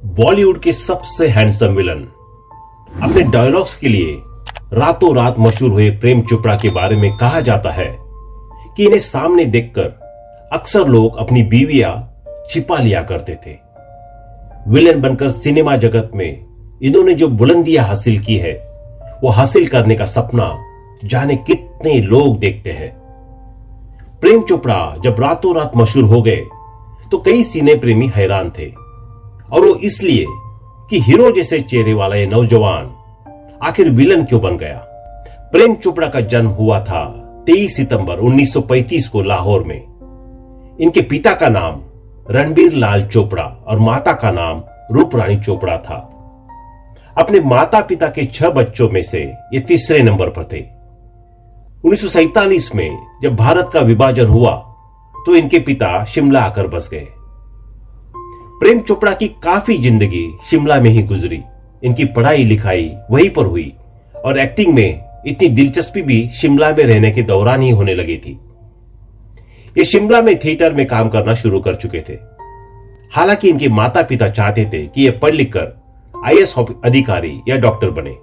बॉलीवुड के सबसे handsome villain, अपने डायलॉग्स के लिए रातों रात मशहूर हुए प्रेम चोपड़ा के बारे में कहा जाता है कि इन्हें सामने देखकर अक्सर लोग अपनी बीवियां छिपा लिया करते थे। विलन बनकर सिनेमा जगत में इन्होंने जो बुलंदियां हासिल की है, वो हासिल करने का सपना जाने कितने लोग देखते हैं। प्रेम चोपड़ा जब रातों रात मशहूर हो गए तो कई सिने प्रेमी हैरान थे, और वो इसलिए कि हीरो जैसे चेहरे वाला ये नौजवान आखिर विलन क्यों बन गया। प्रेम चोपड़ा का जन्म हुआ था 23 सितंबर 1935 को लाहौर में। इनके पिता का नाम रणबीर लाल चोपड़ा और माता का नाम रूपरानी चोपड़ा था। अपने माता पिता के 6 बच्चों में से ये तीसरे नंबर पर थे। 1947 में जब भारत का विभाजन हुआ तो इनके पिता शिमला आकर बस गए। प्रेम चोपड़ा की काफी जिंदगी शिमला में ही गुजरी। इनकी पढ़ाई लिखाई वहीं पर हुई और एक्टिंग में इतनी दिलचस्पी भी शिमला में रहने के दौरान ही होने लगी थी। ये शिमला में थिएटर में काम करना शुरू कर चुके थे। हालांकि इनके माता पिता चाहते थे कि ये पढ़ लिख कर आईएएस अधिकारी या डॉक्टर बने।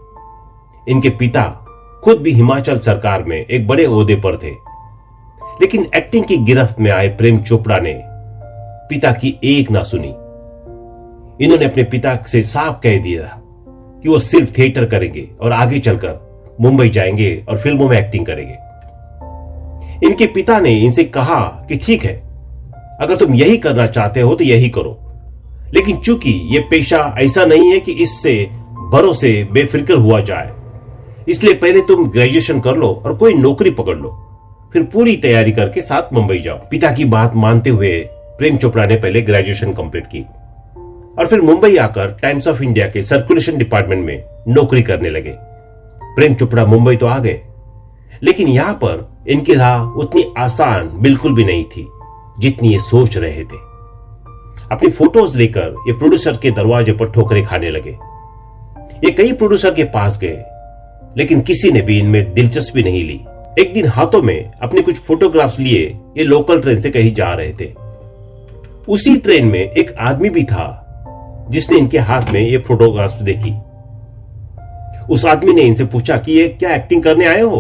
इनके पिता खुद भी हिमाचल सरकार में एक बड़े ओहदे पर थे, लेकिन एक्टिंग की गिरफ्त में आए प्रेम चोपड़ा ने पिता की एक ना सुनी। इन्होंने अपने पिता से साफ कह दिया कि वो सिर्फ थिएटर करेंगे और आगे चलकर मुंबई जाएंगे और फिल्मों में एक्टिंग करेंगे। इनके पिता ने इनसे कहा कि ठीक है, अगर तुम यही करना चाहते हो तो यही करो, लेकिन चूंकि यह पेशा ऐसा नहीं है कि इससे भरोसे बेफिक्र हुआ जाए, इसलिए पहले तुम ग्रेजुएशन कर लो और कोई नौकरी पकड़ लो, फिर पूरी तैयारी करके साथ मुंबई जाओ। पिता की बात मानते हुए प्रेम चोपड़ा ने पहले ग्रेजुएशन कंप्लीट की और फिर मुंबई आकर टाइम्स ऑफ इंडिया के सर्कुलेशन डिपार्टमेंट में नौकरी करने लगे। प्रेम चोपड़ा मुंबई तो आ गए, लेकिन यहां पर इनकी राह उतनी आसान बिल्कुल भी नहीं थी जितनी ये सोच रहे थे। अपनी फोटोज लेकर ये प्रोड्यूसर के दरवाजे पर ठोकरें खाने लगे। ये कई प्रोड्यूसर के पास गए, लेकिन किसी ने भी इनमें दिलचस्पी नहीं ली। एक दिन हाथों में अपने कुछ फोटोग्राफ्स लिए ये लोकल ट्रेन से कहीं जा रहे थे। उसी ट्रेन में एक आदमी भी था जिसने इनके हाथ में ये फोटोग्राफ्स देखी। उस आदमी ने इनसे पूछा कि ये क्या एक्टिंग करने आए हो।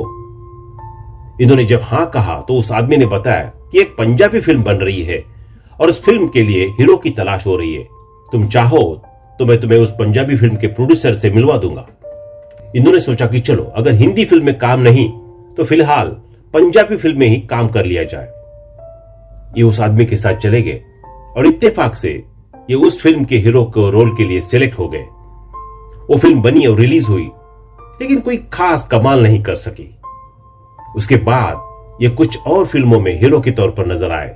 इन्होंने जब हां कहा तो उस आदमी ने बताया कि एक पंजाबी फिल्म बन रही है और उस फिल्म के लिए हीरो की तलाश हो रही है। तुम चाहो तो मैं तुम्हें उस पंजाबी फिल्म के प्रोड्यूसर से मिलवा दूंगा। इन्होंने सोचा कि चलो, अगर हिंदी फिल्म में काम नहीं तो फिलहाल पंजाबी फिल्म में ही काम कर लिया जाए। ये उस आदमी के साथ चले गए और इत्तेफाक से ये उस फिल्म के हीरो को रोल के लिए सिलेक्ट हो गए। वो फिल्म बनी और रिलीज हुई, लेकिन कोई खास कमाल नहीं कर सकी। उसके बाद ये कुछ और फिल्मों में हीरो के तौर पर नजर आए,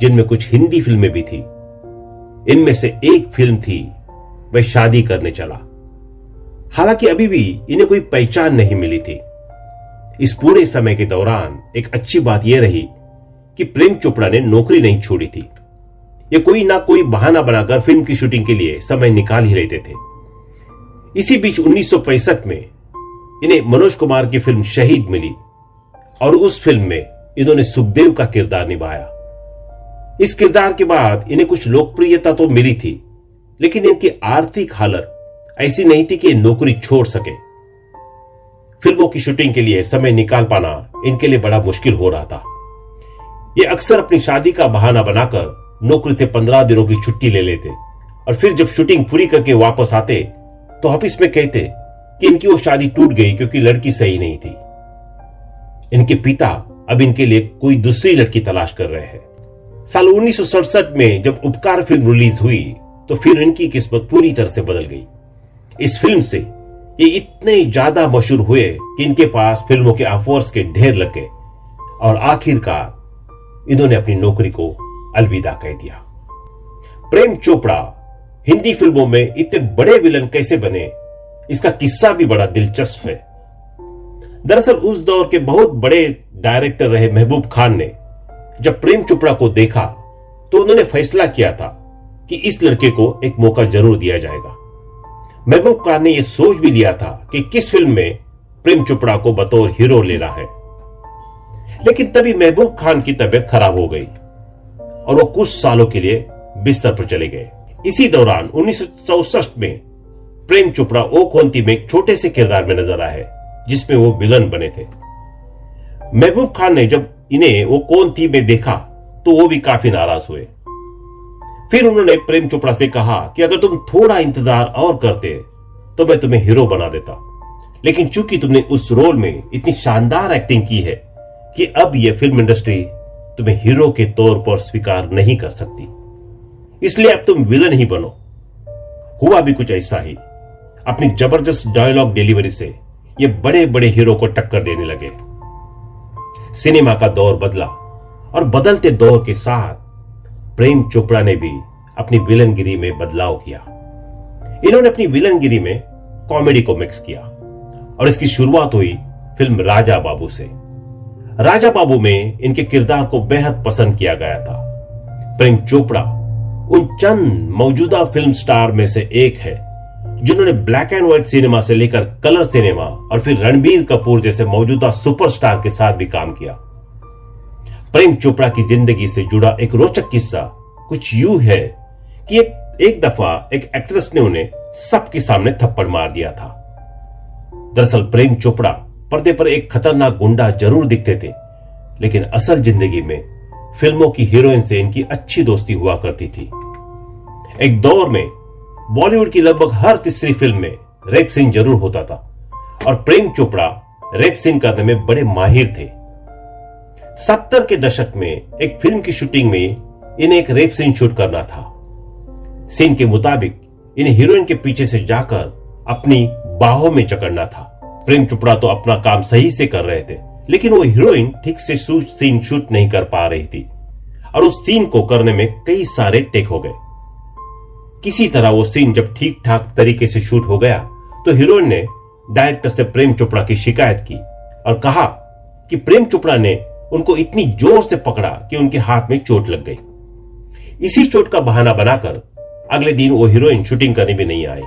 जिनमें कुछ हिंदी फिल्में भी थी। इनमें से एक फिल्म थी वह शादी करने चला। हालांकि अभी भी इन्हें कोई पहचान नहीं मिली थी। इस पूरे समय के दौरान एक अच्छी बात यह रही कि प्रेम चोपड़ा ने नौकरी नहीं छोड़ी थी। ये कोई ना कोई बहाना बनाकर फिल्म की शूटिंग के लिए समय निकाल ही लेते थे। इसी बीच 1965 में इन्हें मनोज कुमार की फिल्म शहीद मिली और उस फिल्म में इन्होंने सुखदेव का किरदार निभाया। इस किरदार के बाद इन्हें कुछ लोकप्रियता तो मिली थी, लेकिन इनकी आर्थिक हालत ऐसी नहीं थी कि नौकरी छोड़ सके। फिल्मों की शूटिंग के लिए समय निकाल पाना इनके लिए बड़ा मुश्किल हो रहा था। ये अक्सर अपनी शादी का बहाना बनाकर नौकरी से 15 दिनों की छुट्टी ले लेते और फिर जब शूटिंग पूरी करके वापस आते तो ऑफिस में कहते कि इनकी वो शादी टूट गई क्योंकि लड़की सही नहीं थी। इनके पिता अब इनके लिए कोई दूसरी लड़की तलाश कर रहे हैं। साल 1967 में जब उपकार फिल्म रिलीज हुई तो फिर इनकी किस्मत पूरी तरह से बदल गई। इस फिल्म से ये इतने ज्यादा मशहूर हुए कि इनके पास फिल्मों के ऑफर्स के ढेर लग गए और आखिरकार इन्होंने अपनी नौकरी को अलविदा कह दिया। प्रेम चोपड़ा हिंदी फिल्मों में इतने बड़े विलन कैसे बने, इसका किस्सा भी बड़ा दिलचस्प है। दरअसल उस दौर के बहुत बड़े डायरेक्टर रहे महबूब खान ने जब प्रेम चोपड़ा को देखा तो उन्होंने फैसला किया था कि इस लड़के को एक मौका जरूर दिया जाएगा। महबूब खान ने यह सोच भी लिया था कि किस फिल्म में प्रेम चोपड़ा को बतौर हीरो लेना है, लेकिन तभी महबूब खान की तबीयत खराब हो गई और वो कुछ सालों के लिए बिस्तर पर चले गए। इसी दौरान 1964 में प्रेम चोपड़ा ओ खोंती में एक छोटे से किरदार में नजर आए जिसमें वो विलन बने थे। महबूब खान ने जब इन्हें वो कौन थी में देखा तो वो भी काफी नाराज हुए। फिर उन्होंने प्रेम चोपड़ा से कहा कि अगर तुम थोड़ा इंतजार और करते तो मैं तुम्हें हीरो बना देता, लेकिन चूंकि तुमने उस रोल में इतनी शानदार एक्टिंग की है कि अब यह फिल्म इंडस्ट्री तुम्हें हीरो के तौर पर स्वीकार नहीं कर सकती, इसलिए अब तुम विलन ही बनो। हुआ भी कुछ ऐसा ही। अपनी जबरदस्त डायलॉग डिलीवरी से ये बड़े बड़े हीरो को टक्कर देने लगे। सिनेमा का दौर बदला और बदलते दौर के साथ प्रेम चोपड़ा ने भी अपनी विलनगिरी में बदलाव किया। इन्होंने अपनी विलनगिरी में कॉमेडी को मिक्स किया और इसकी शुरुआत हुई फिल्म राजा बाबू से। राजा बाबू में इनके किरदार को बेहद पसंद किया गया था। प्रेम चोपड़ा उन चंद मौजूदा फिल्म स्टार में से एक है जिन्होंने ब्लैक एंड व्हाइट सिनेमा से लेकर कलर सिनेमा और फिर रणबीर कपूर जैसे मौजूदा सुपरस्टार के साथ भी काम किया। प्रेम चोपड़ा की जिंदगी से जुड़ा एक रोचक किस्सा कुछ यूं है कि एक दफा एक एक्ट्रेस ने उन्हें सबके सामने थप्पड़ मार दिया था। दरअसल प्रेम चोपड़ा पर्दे पर एक खतरनाक गुंडा जरूर दिखते थे, लेकिन असल जिंदगी में फिल्मों की हीरोइन से इनकी अच्छी दोस्ती हुआ करती थी। एक दौर में बॉलीवुड की लगभग हर तीसरी फिल्म में रेप सीन जरूर होता था और प्रेम चोपड़ा रेप सीन करने में बड़े माहिर थे। 70 के दशक में एक फिल्म की शूटिंग में इन्हें एक रेप सीन शूट करना था। सीन के मुताबिक इन्हें हीरोइन के पीछे से जाकर अपनी बाहों में जकड़ना था। प्रेम चोपड़ा तो अपना काम सही से कर रहे थे, लेकिन वो हीरोइन ठीक से सीन शूट नहीं कर पा रही थी और उस सीन को करने में कई सारे टेक हो गए। किसी तरह वो सीन जब ठीक ठाक तरीके से शूट हो गया तो हीरोइन ने डायरेक्टर से प्रेम चोपड़ा की शिकायत की और कहा कि प्रेम चोपड़ा ने उनको इतनी जोर से पकड़ा कि उनके हाथ में चोट लग गई। इसी चोट का बहाना बनाकर अगले दिन वो हीरोइन शूटिंग करने भी नहीं आई।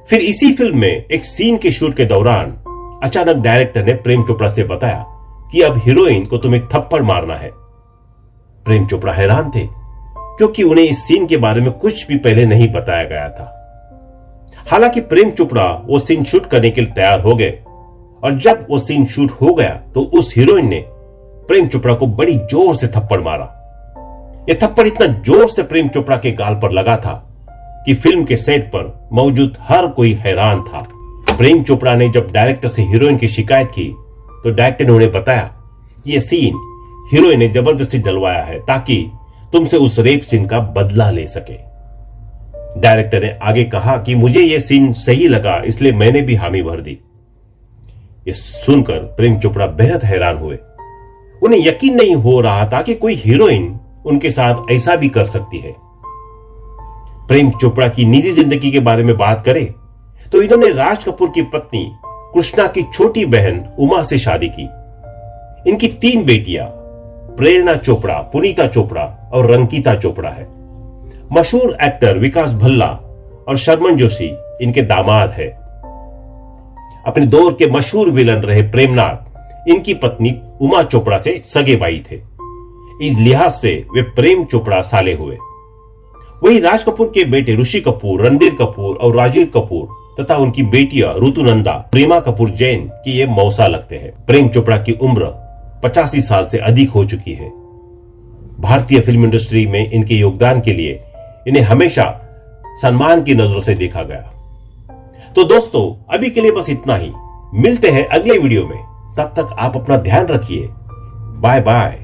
फिर इसी फिल्म में एक सीन के शूट के दौरान अचानक डायरेक्टर ने प्रेम चोपड़ा से बताया कि अब हीरोइन को तुम्हें थप्पड़ मारना है। प्रेम चोपड़ा हैरान थे क्योंकि उन्हें इस सीन के बारे में कुछ भी पहले नहीं बताया गया था। हालांकि प्रेम चोपड़ा वो सीन शूट करने के लिए तैयार हो गए और जब वो सीन शूट हो गया तो उस हीरोइन ने प्रेम चोपड़ा को बड़ी जोर से थप्पड़ मारा। यह थप्पड़ इतना जोर से प्रेम चोपड़ा के गाल पर लगा था कि फिल्म के सेट पर मौजूद हर कोई हैरान था। प्रेम चोपड़ा ने जब डायरेक्टर से हीरोइन की शिकायत की तो डायरेक्टर ने उन्हें बताया कि यह सीन हीरोइन ने जबरदस्ती डलवाया है ताकि तुमसे उस रेप सीन का बदला ले सके। डायरेक्टर ने आगे कहा कि मुझे यह सीन सही लगा इसलिए मैंने भी हामी भर दी। यह सुनकर प्रेम चोपड़ा बेहद हैरान हुए। उन्हें यकीन नहीं हो रहा था कि कोई हीरोइन उनके साथ ऐसा भी कर सकती है। प्रेम चोपड़ा की निजी जिंदगी के बारे में बात करें तो इन्होंने राज कपूर की पत्नी कृष्णा की छोटी बहन उमा से शादी की। इनकी 3 बेटियां प्रेरणा चोपड़ा, पुनीता चोपड़ा और रंकिता चोपड़ा है। मशहूर एक्टर विकास भल्ला और शर्मन जोशी इनके दामाद है। अपने दौर के मशहूर विलन रहे प्रेमनाथ इनकी पत्नी उमा चोपड़ा से सगे भाई थे। इस लिहाज से वे प्रेम चोपड़ा साले हुए। वही राज कपूर के बेटे ऋषि कपूर, रणबीर कपूर और राजीव कपूर तथा उनकी बेटियां ऋतुनंदा, प्रेमा कपूर जैन की ये मौसा लगते हैं। प्रेम चोपड़ा की उम्र 85 साल से अधिक हो चुकी है। भारतीय फिल्म इंडस्ट्री में इनके योगदान के लिए इन्हें हमेशा सम्मान की नजरों से देखा गया। तो दोस्तों अभी के लिए बस इतना ही। मिलते हैं अगले वीडियो में। तब तक आप अपना ध्यान रखिए। Bye bye.